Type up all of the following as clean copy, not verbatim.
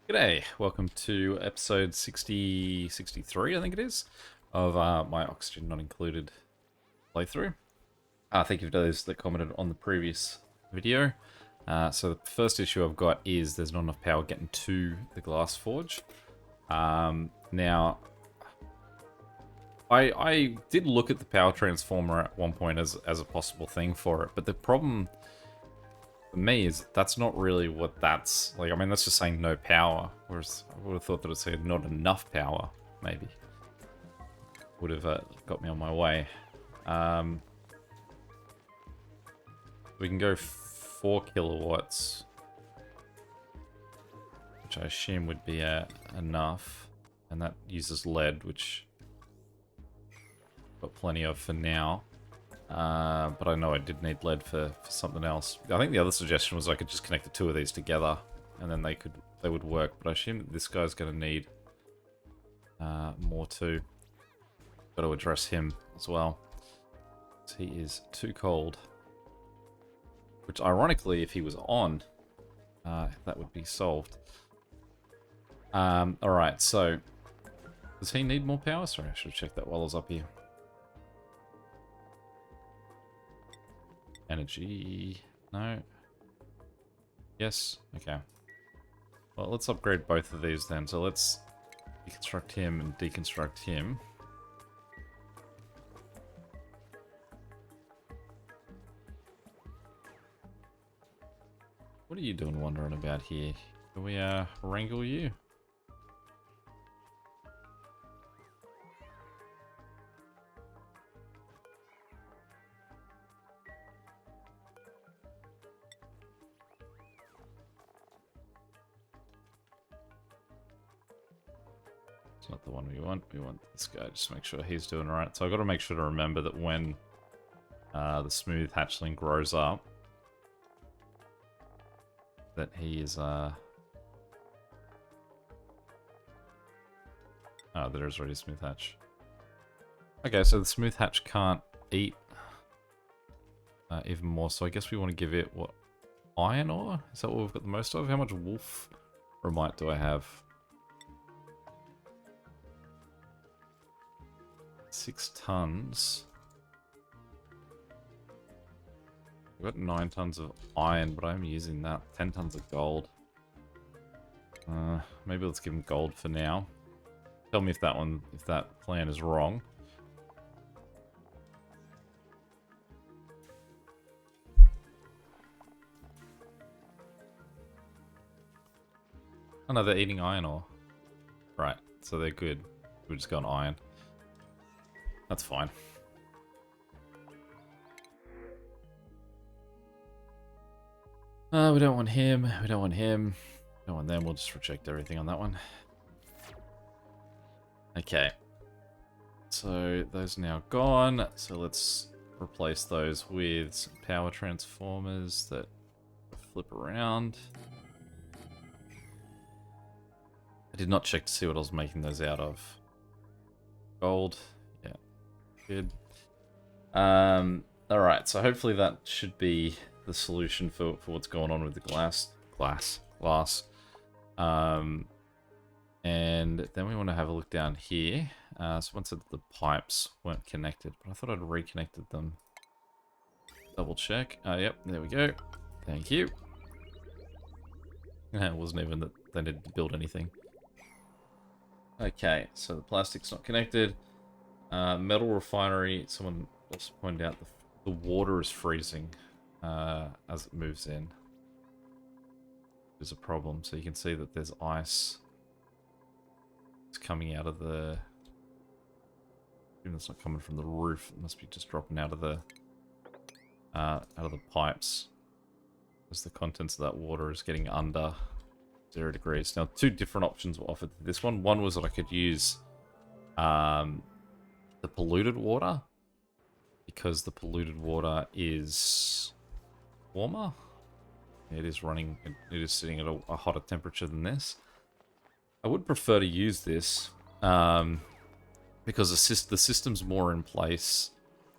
G'day, welcome to episode 63, I think it is, of my Oxygen Not Included playthrough. Thank you to those that commented on the previous video. So the first issue I've got is there's not enough power getting to the glass forge. Now, I did look at the power transformer at one point as a possible thing for it, but the problem for me is that's not really what that's like. I mean, that's just saying no power, whereas I would have thought that it said not enough power, maybe. Would have got me on my way. We can go 4 kilowatts, which I assume would be enough, and that uses lead, which I've got plenty of for now. But I know I did need lead for something else. I think the other suggestion was I could just connect the two of these together, and then they would work. But I assume that this guy's going to need more too. Got to address him as well. He is too cold. Which, ironically, if he was on, that would be solved. Alright, so... Does he need more power? Sorry, I should have checked that while I was up here. Energy... No. Yes? Okay. Well, let's upgrade both of these then. So let's deconstruct him and deconstruct him. What are you doing wandering about here? Can we wrangle you? It's not the one we want. We want this guy. Just make sure he's doing alright. So I've got to make sure to remember that when the smooth hatchling grows up, that he is oh, there's already a smooth hatch. Okay, so the smooth hatch can't eat even more, so I guess we want to give it, what, iron ore? Is that what we've got the most of? How much wolf remite do I have? 6 tons. I've got 9 tons of iron, but I'm using that. 10 tons of gold. Maybe let's give him gold for now. Tell me if that plan is wrong. Oh no, they're eating iron ore. Right, so they're good. We're just going iron. That's fine. We don't want him. We don't want him. We don't want them. We'll just reject everything on that one. Okay. So those are now gone. So let's replace those with some power transformers that flip around. I did not check to see what I was making those out of. Gold. Yeah. Good. Alright, so hopefully that should be the solution for what's going on with the glass. And then we want to have a look down here. Someone said that the pipes weren't connected, but I thought I'd reconnected them. Double check. Yep, there we go. Thank you. It wasn't even that they needed to build anything. Okay, so the plastic's not connected. Metal refinery. Someone also pointed out the water is freezing as it moves in. There's a problem. So you can see that there's ice. It's coming out of the... Even though it's not coming from the roof, it must be just dropping out of the pipes. As the contents of that water is getting under 0 degrees. Now, 2 different options were offered to this one. One was that I could use the polluted water, because the polluted water is warmer. It is running, it is sitting at a hotter temperature than this. I would prefer to use this because the system's more in place.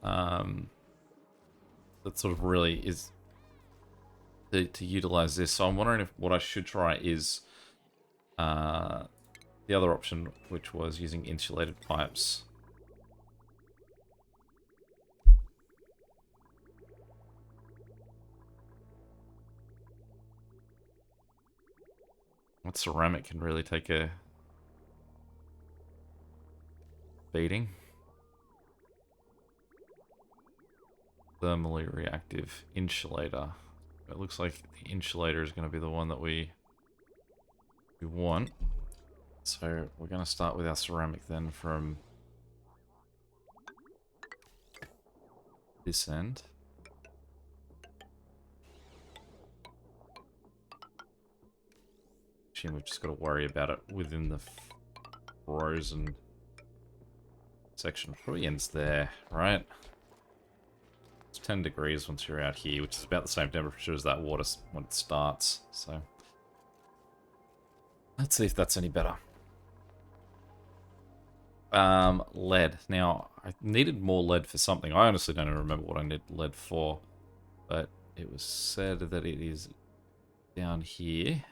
That sort of really is to utilize this. So I'm wondering if what I should try is The other option, which was using insulated pipes. What ceramic can really take a beating? Thermally reactive insulator. It looks like the insulator is going to be the one that we want. So we're going to start with our ceramic then from this end. Actually, we've just got to worry about it within the frozen section. Probably ends there, right? It's 10 degrees once you're out here, which is about the same temperature as that water when it starts. So let's see if that's any better. Lead. Now, I needed more lead for something. I honestly don't even remember what I need lead for, but it was said that it is down here,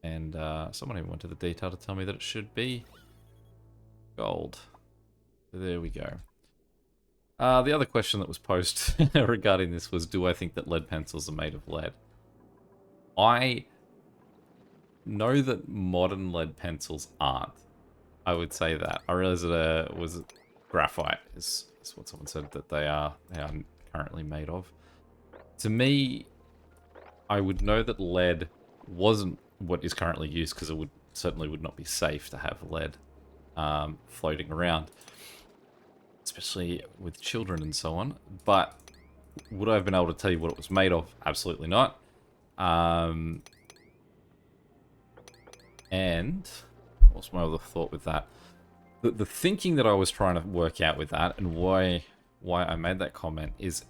and someone even went to the detail to tell me that it should be gold. There we go. The other question that was posed regarding this was, do I think that lead pencils are made of lead? I know that modern lead pencils aren't. I would say that. I realized that it was graphite, is what someone said that they are currently made of. To me, I would know that lead wasn't what is currently used, because it certainly would not be safe to have lead floating around, especially with children and so on. But would I have been able to tell you what it was made of? Absolutely not. And what's my other thought with that? The thinking that I was trying to work out with that, and why I made that comment, is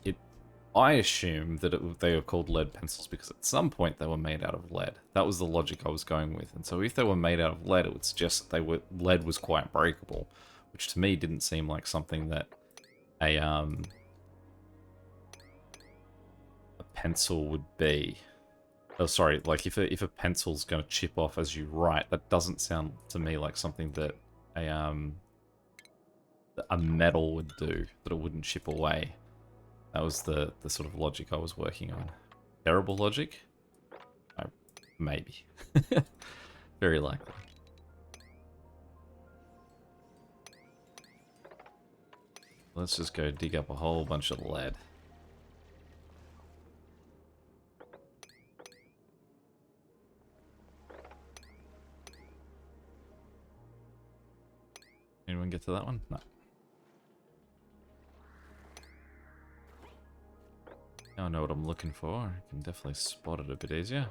I assume that they were called lead pencils because at some point they were made out of lead. That was the logic I was going with. And so if they were made out of lead, it would suggest that lead was quite breakable, which to me didn't seem like something that a pencil would be. Oh, sorry, like if a pencil's going to chip off as you write, that doesn't sound to me like something that a metal would do, that it wouldn't chip away. That was the sort of logic I was working on. Terrible logic? Maybe. Very likely. Let's just go dig up a whole bunch of lead. Anyone get to that one? No. Now I know what I'm looking for. I can definitely spot it a bit easier.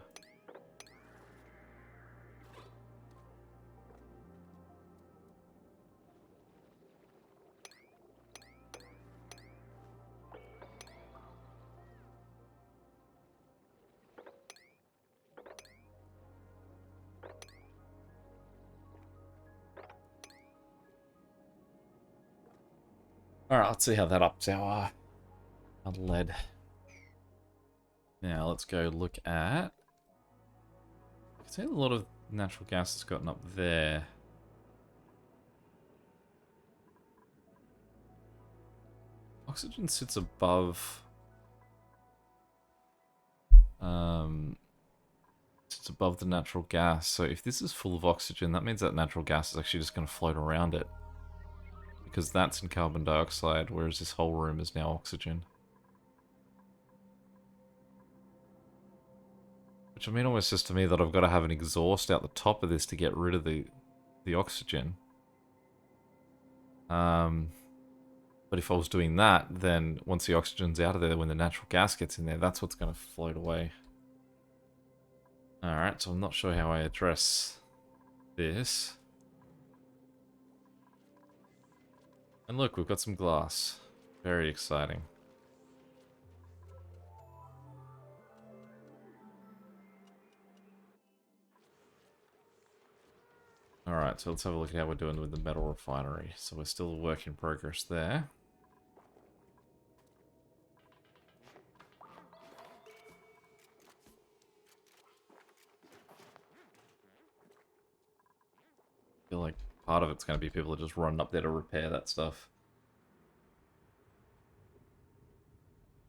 Alright, let's see how that ups our lead. Now, let's go look at... I can see a lot of natural gas has gotten up there. Oxygen sits above... sits above the natural gas. So if this is full of oxygen, that means that natural gas is actually just going to float around it, because that's in carbon dioxide, whereas this whole room is now oxygen. Which I mean almost says to me that I've got to have an exhaust out the top of this to get rid of the oxygen. But if I was doing that, then once the oxygen's out of there, when the natural gas gets in there, that's what's going to float away. Alright, so I'm not sure how I address this. And look, we've got some glass. Very exciting. Alright, so let's have a look at how we're doing with the metal refinery. So we're still a work in progress there. feel like part of it's going to be people are just running up there to repair that stuff.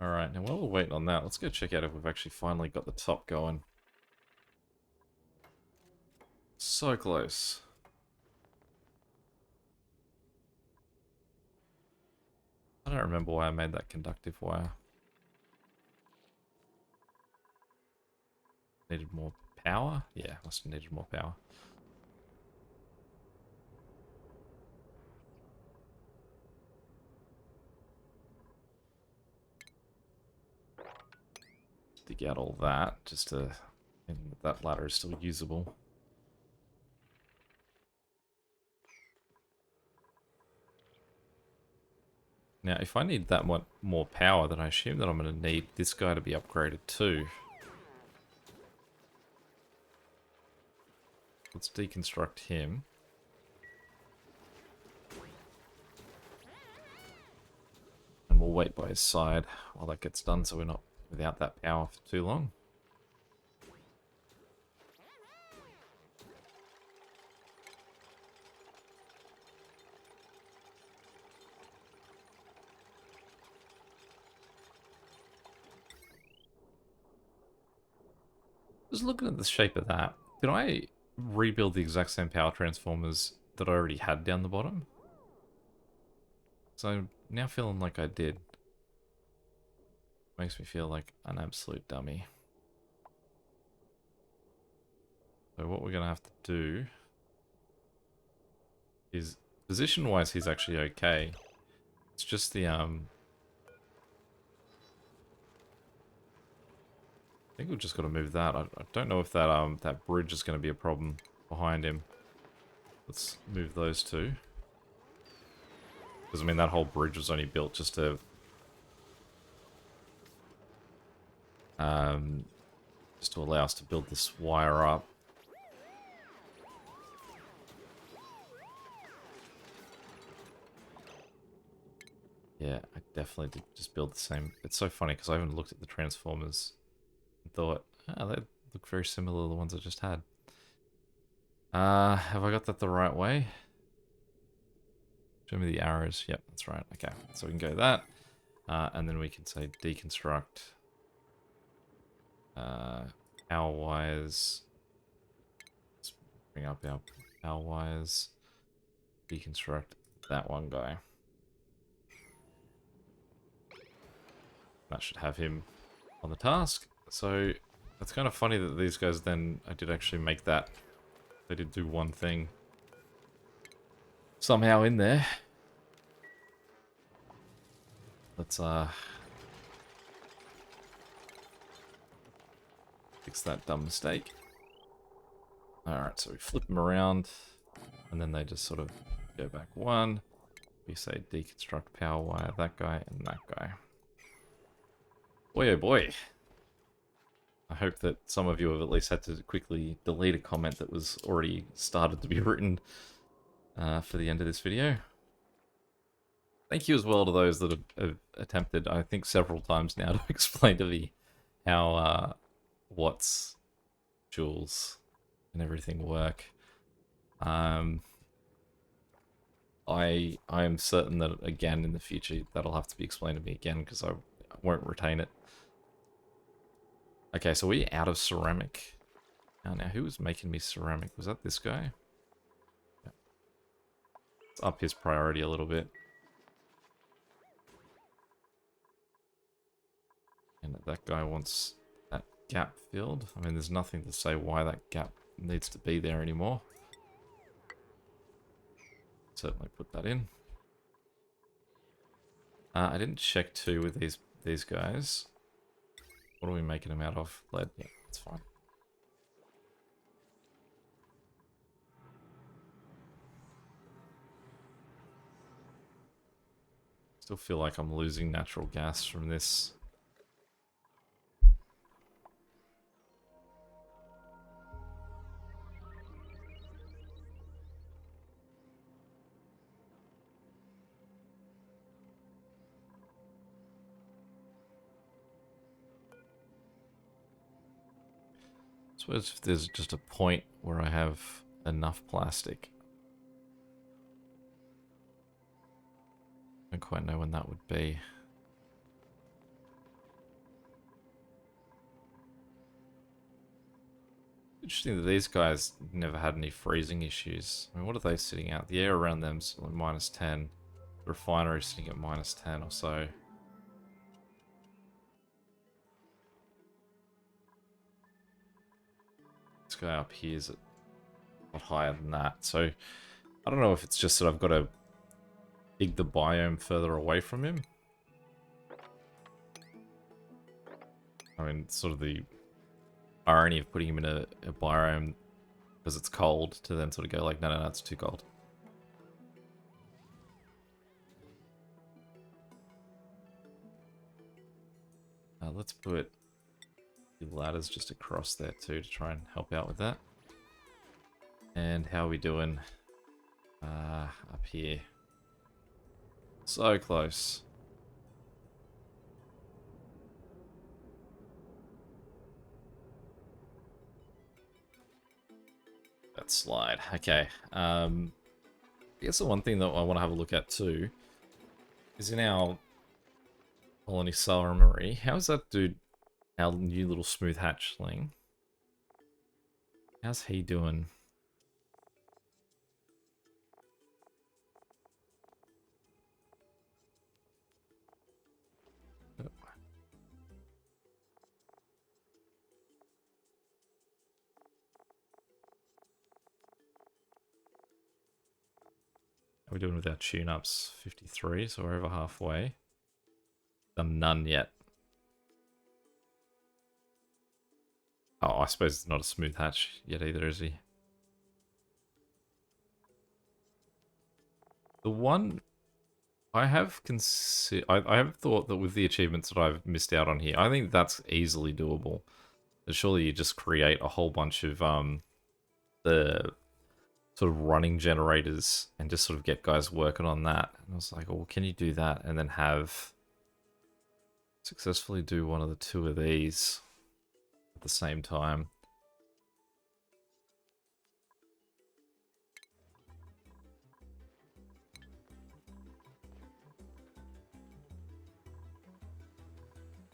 Alright, now while we're waiting on that, let's go check out if we've actually finally got the top going. So close. I don't remember why I made that conductive wire. Needed more power? Yeah, must have needed more power. Dig out all that, just to... and that ladder is still usable. Now, if I need that much more power, then I assume that I'm going to need this guy to be upgraded too. Let's deconstruct him. And we'll wait by his side while that gets done so we're not without that power for too long. Just looking at the shape of that, did I rebuild the exact same power transformers that I already had down the bottom? So I'm now feeling like I did. Makes me feel like an absolute dummy. So what we're going to have to do is, position-wise, he's actually okay. It's just the, I think we've just got to move that. I don't know if that, that bridge is going to be a problem behind him. Let's move those two. Because, I mean, that whole bridge was only built just to... just to allow us to build this wire up. Yeah, I definitely did just build the same. It's so funny because I haven't looked at the transformers and thought, oh, they look very similar to the ones I just had. Have I got that the right way? Show me the arrows. Yep, that's right. Okay, so we can go that. And then we can say deconstruct power wires. Let's bring up our power wires. Deconstruct that one guy. That should have him on the task. So it's kind of funny that these guys then, I did actually make that. They did do one thing somehow in there. Let's fix that dumb mistake. Alright, so we flip them around and then they just sort of go back one. We say deconstruct power wire, that guy and that guy. Boy, oh boy. I hope that some of you have at least had to quickly delete a comment that was already started to be written for the end of this video. Thank you as well to those that have attempted, I think several times now, to explain to me how watts, joules, and everything work. I am certain that, again, in the future, that'll have to be explained to me again, because I won't retain it. Okay, so we're out of ceramic. Now, who was making me ceramic? Was that this guy? Yeah. Let's up his priority a little bit. And that guy wants that gap filled. I mean, there's nothing to say why that gap needs to be there anymore. Certainly put that in. I didn't check too with these guys. What are we making them out of? Lead? Yeah, that's fine. Still feel like I'm losing natural gas from this. I suppose if there's just a point where I have enough plastic, Don't quite know when that would be. Interesting that these guys never had any freezing issues. I mean, what are they sitting at? The air around them's like -10. The refinery sitting at -10 or so. This guy up here is a lot higher than that. So I don't know if it's just that I've got to dig the biome further away from him. I mean, sort of the irony of putting him in a biome because it's cold to then sort of go like, no, it's too cold. Let's put the ladders just across there too to try and help out with that. And how are we doing up here? So close. That slide. Okay. I guess the one thing that I want to have a look at too is in our colony summary. How's that dude, our new little smooth hatchling? How's he doing? How are we doing with our tune-ups? 53, so we're over halfway. Done none yet. Oh, I suppose it's not a smooth hatch yet either, is he? The one I have I have thought that with the achievements that I've missed out on here, I think that's easily doable. But surely you just create a whole bunch of the sort of running generators and just sort of get guys working on that. And I was like, well, can you do that and then have successfully do one of the two of these at the same time?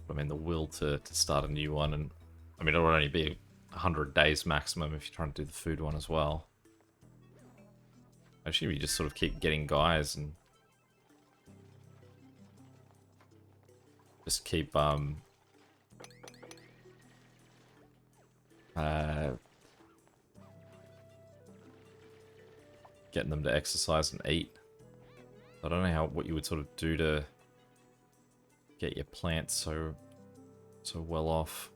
I mean, the will to start a new one, and I mean, it'll only be 100 days maximum if you're trying to do the food one as well. I assume you just sort of keep getting guys and just keep getting them to exercise and eat. I don't know what you would sort of do to get your plants so well off.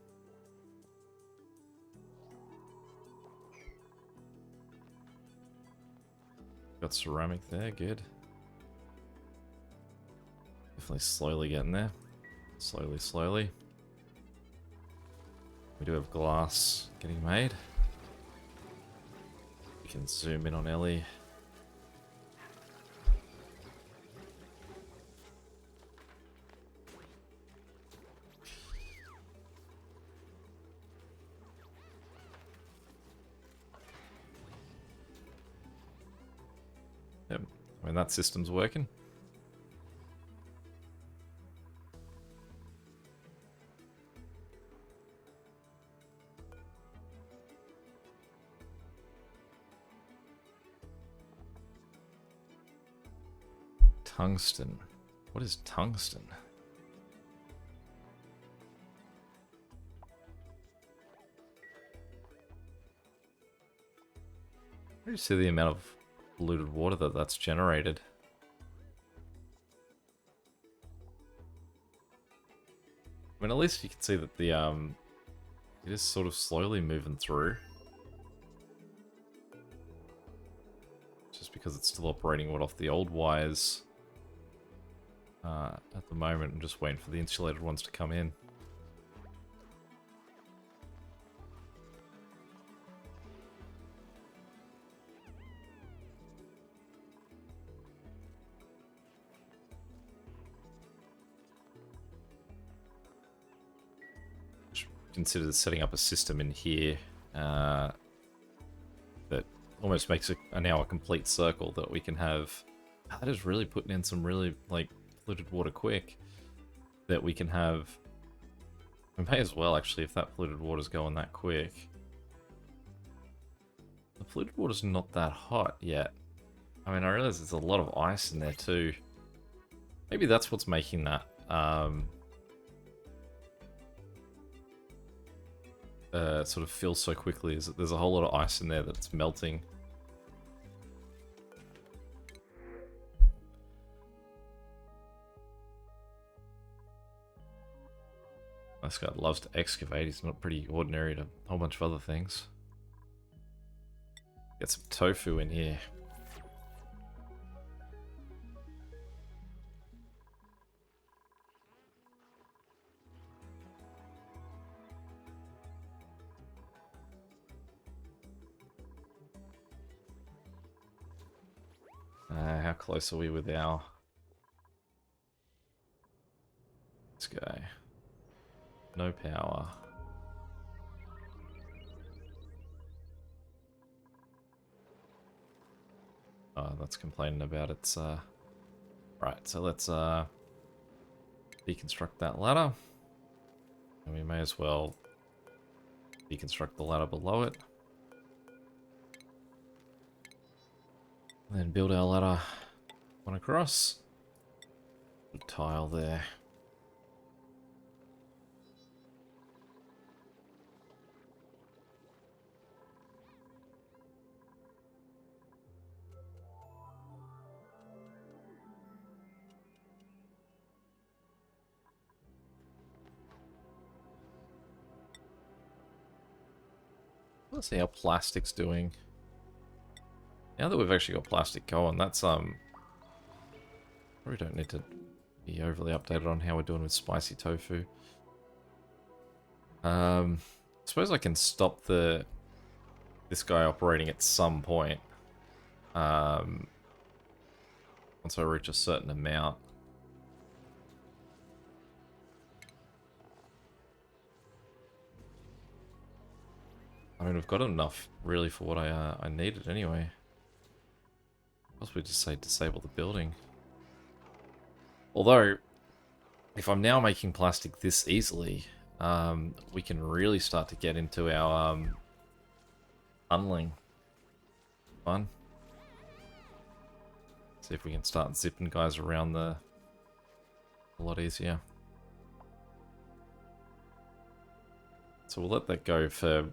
Got ceramic there, good. Definitely slowly getting there. Slowly. We do have glass getting made. We can zoom in on Ellie. Yep, I mean, that system's working. Tungsten. What is tungsten? Where do you see the amount of polluted water that's generated? I mean, at least you can see that the it is sort of slowly moving through. Just because it's still operating off the old wires at the moment. I'm just waiting for the insulated ones to come in. Consider setting up a system in here that almost makes now a complete circle that we can have That is really putting in some really, like, polluted water quick that we can have. We may as well, actually, if that polluted water's going that quick. The polluted water's not that hot yet. I mean, I realize there's a lot of ice in there too. Maybe that's what's making that sort of fill so quickly, is that there's a whole lot of ice in there that's melting. This guy loves to excavate. He's not pretty ordinary to a whole bunch of other things. Get some tofu in here. How close are we with our... This guy. No power. Oh, that's complaining about its... Right, so let's deconstruct that ladder. And we may as well deconstruct the ladder below it. And then build our ladder on across. Good tile there. Let's see how plastic's doing. Now that we've actually got plastic going, that's probably don't need to be overly updated on how we're doing with spicy tofu. I suppose I can stop this guy operating at some point. Once I reach a certain amount. I mean, we've got enough, really, for what I needed anyway. Possibly just say disable the building. Although, if I'm now making plastic this easily, we can really start to get into our tunneling. Fun. See if we can start zipping guys around a lot easier. So we'll let that go for,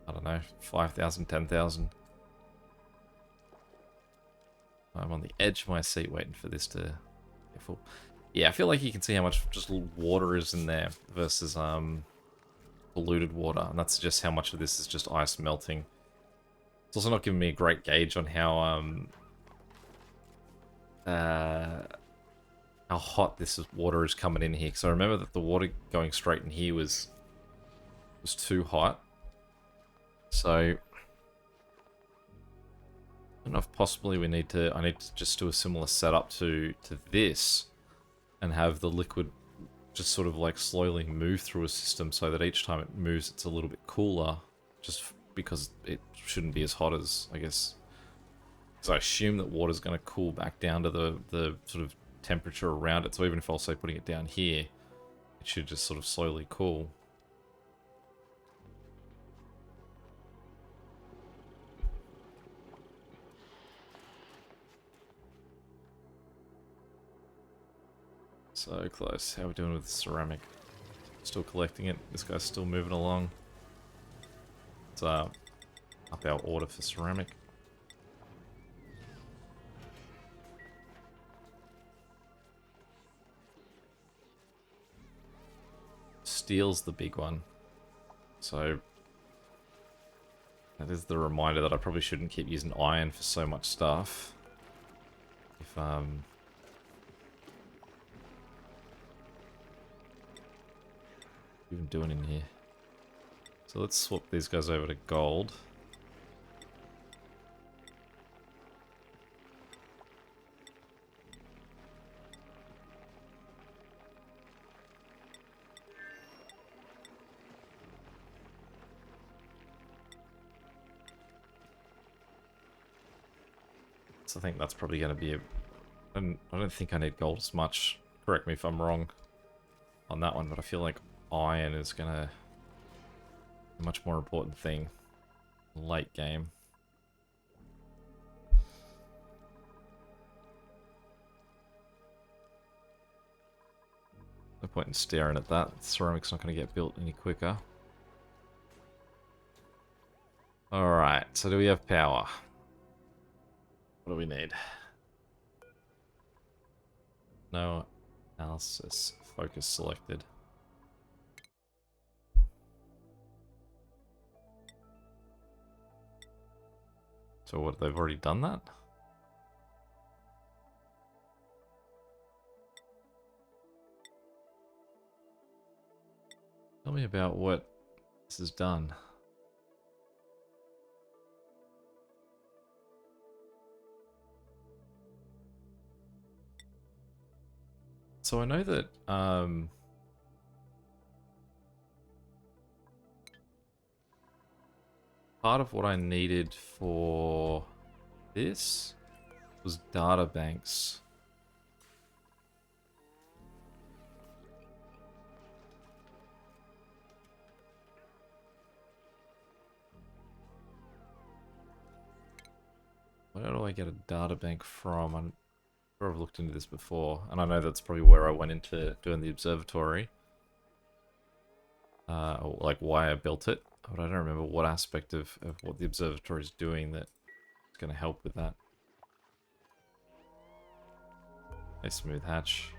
I don't know, 5,000, 10,000. I'm on the edge of my seat waiting for this to get full. Yeah, I feel like you can see how much just water is in there versus polluted water. And that's just how much of this is just ice melting. It's also not giving me a great gauge on how hot this water is coming in here. Because I remember that the water going straight in here was too hot. So I don't know if possibly I need to just do a similar setup to this and have the liquid just sort of like slowly move through a system so that each time it moves it's a little bit cooler, just because it shouldn't be as hot as, I guess, because I assume that water's going to cool back down to the sort of temperature around it. So even if I'll say putting it down here, it should just sort of slowly cool. So close. How are we doing with ceramic? Still collecting it. This guy's still moving along. Let's up our order for ceramic. Steel's the big one. So that is the reminder that I probably shouldn't keep using iron for so much stuff. If even doing in here. So let's swap these guys over to gold. So I think that's probably going to be I don't think I need gold as much. Correct me if I'm wrong on that one, but I feel like iron is going to be a much more important thing late game. No point in staring at that. Ceramic's not going to get built any quicker. Alright, so do we have power? What do we need? No analysis. Focus selected. So what, they've already done that? Tell me about what this has done. So I know that part of what I needed for this was data banks. Where do I get a data bank from? I'm sure I've looked into this before, and I know that's probably where I went into doing the observatory. Or like why I built it, but I don't remember what aspect of what the observatory is doing that's going to help with that. A smooth hatch.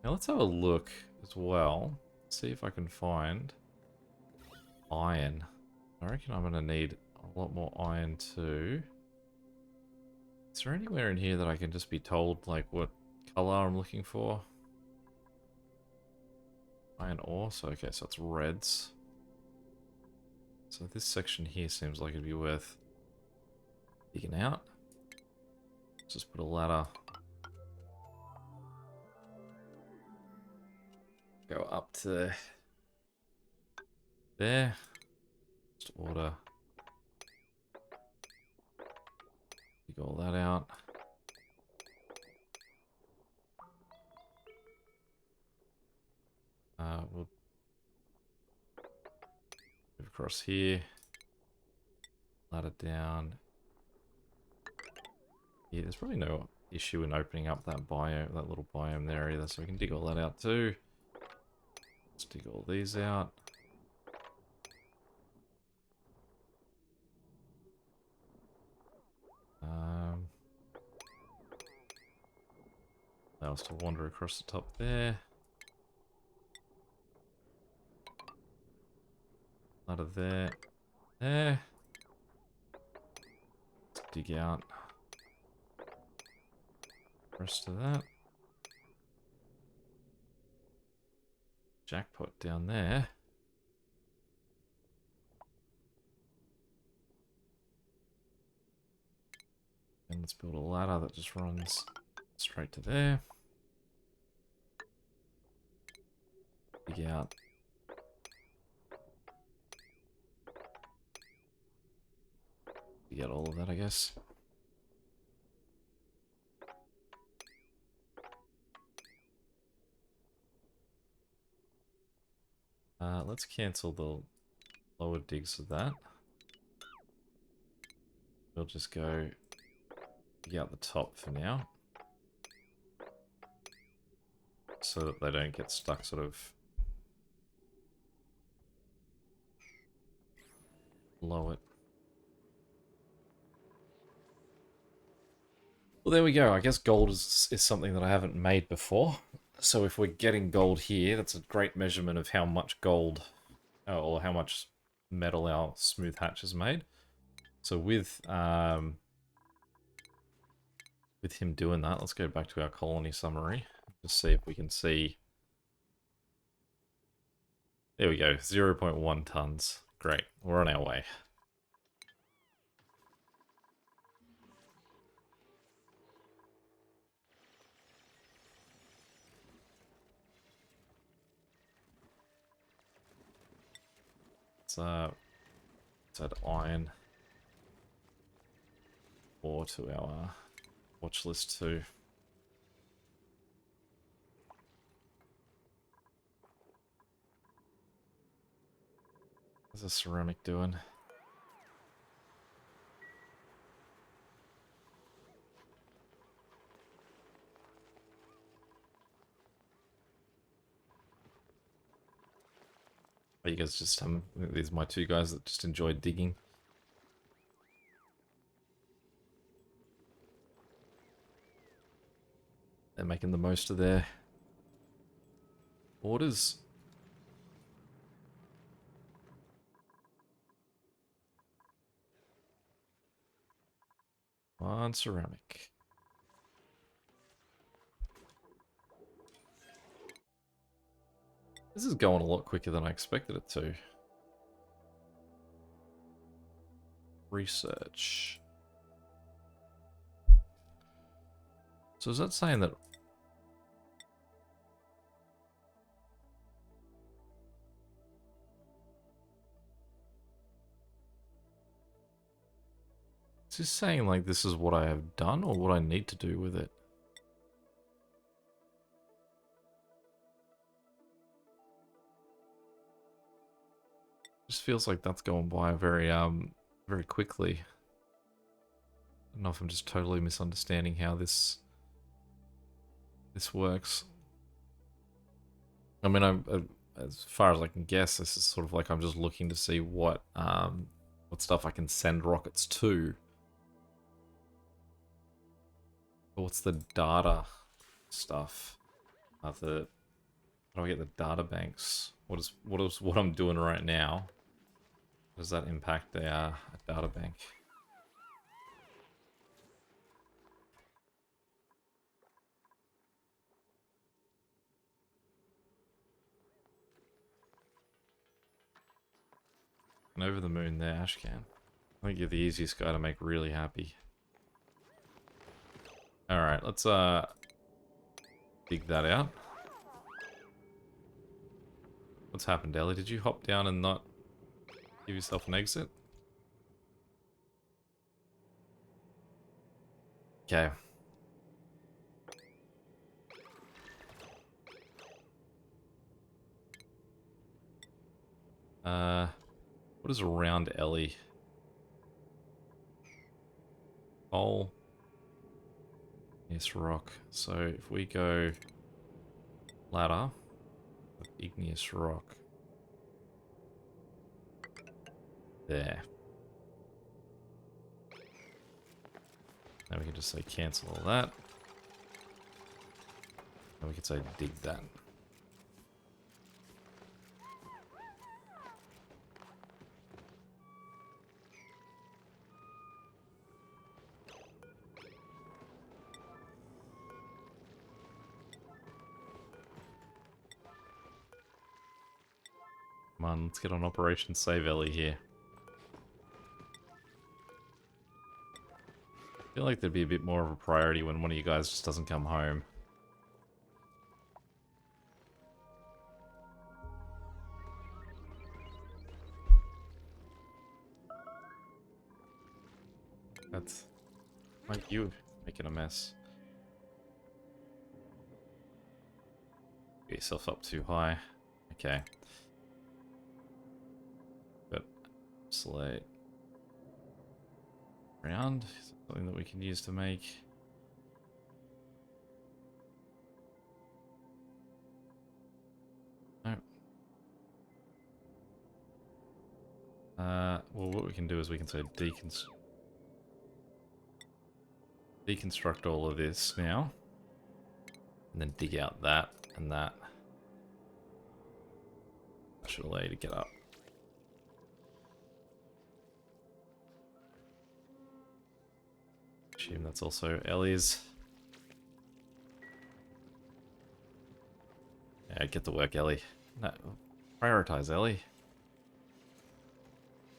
Now let's have a look as well. See if I can find iron. I reckon I'm going to need a lot more iron too. Is there anywhere in here that I can just be told like what color I'm looking for? Iron ore, so okay, so it's reds. So this section here seems like it'd be worth digging out. Let's just put a ladder. Go up to there. Just order. Dig all that out. We'll move across here. Ladder down. Yeah, there's probably no issue in opening up that biome, that little biome there either, so we can dig all that out too. Let's dig all these out. Allow us to wander across the top there. Ladder there. There. Let's dig out the rest of that. Jackpot down there. And let's build a ladder that just runs straight to there. Dig out. Dig out all of that, I guess. Let's cancel the lower digs of that. We'll just go dig out the top for now. So that they don't get stuck sort of below it. Well, there we go. I guess gold is something that I haven't made before. So if we're getting gold here, that's a great measurement of how much gold, or how much metal our smooth hatch has made. So with him doing that, let's go back to our colony summary. Just see if we can see. There we go, 0.1 tons. Great, we're on our way. let's add iron ore to our watch list too. What's the ceramic doing? Are you guys just these are my two guys that just enjoy digging. They're making the most of their orders. On ceramic. This is going a lot quicker than I expected it to. Research. So is that saying that... Is this saying like this is what I have done or what I need to do with it? Just feels like that's going by very very quickly. I don't know if I'm just totally misunderstanding how this works. I mean, as far as I can guess, this is sort of like I'm just looking to see what stuff I can send rockets to. But what's the data stuff? How do I get the data banks? What I'm doing right now? Does that impact a data bank? And over the moon there, Ashcan. I think you're the easiest guy to make really happy. Alright, let's dig that out. What's happened, Ellie? Did you hop down and not give yourself an exit? Okay. What is around Ellie? Coal. Igneous rock. So if we go ladder of igneous rock. There. Now we can just say cancel all that. And we can say dig that. Come on, let's get on Operation Save Ellie here. I feel like there'd be a bit more of a priority when one of you guys just doesn't come home. That's like you making a mess. Get yourself up too high. Okay. But slate round. Something that we can use to make. No. Well, what we can do is we can say deconstruct all of this now, and then dig out that and that. That should allow you to get up. Assume that's also Ellie's. Yeah, get to work, Ellie. No, prioritize, Ellie.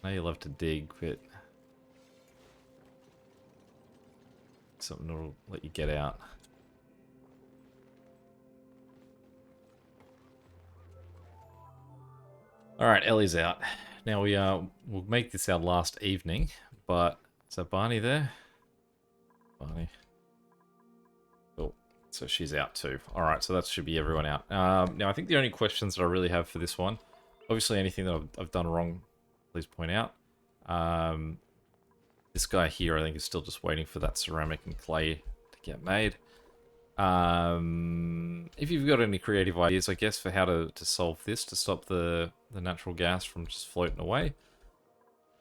I know you love to dig, but something that'll let you get out. Alright, Ellie's out. Now we'll make this our last evening, but is that Barney there? Barney. Cool. So she's out too. Alright, so that should be everyone out. Now I think the only questions that I really have for this one, obviously anything that I've done wrong, please point out. This guy here I think is still just waiting for that ceramic and clay to get made. If you've got any creative ideas, I guess, for how to solve this, to stop the natural gas from just floating away.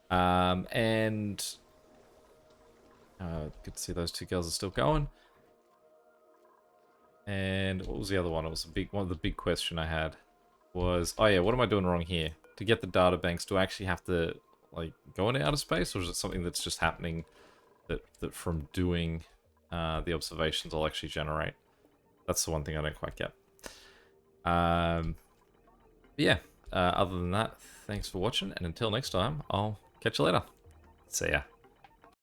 Good to see those two girls are still going. And what was the other one? It was one of the big question I had was, oh yeah, what am I doing wrong here? To get the data banks, do I actually have to like go into outer space, or is it something that's just happening that from doing the observations I'll actually generate? That's the one thing I don't quite get. Yeah, other than that, thanks for watching, and until next time, I'll catch you later. See ya.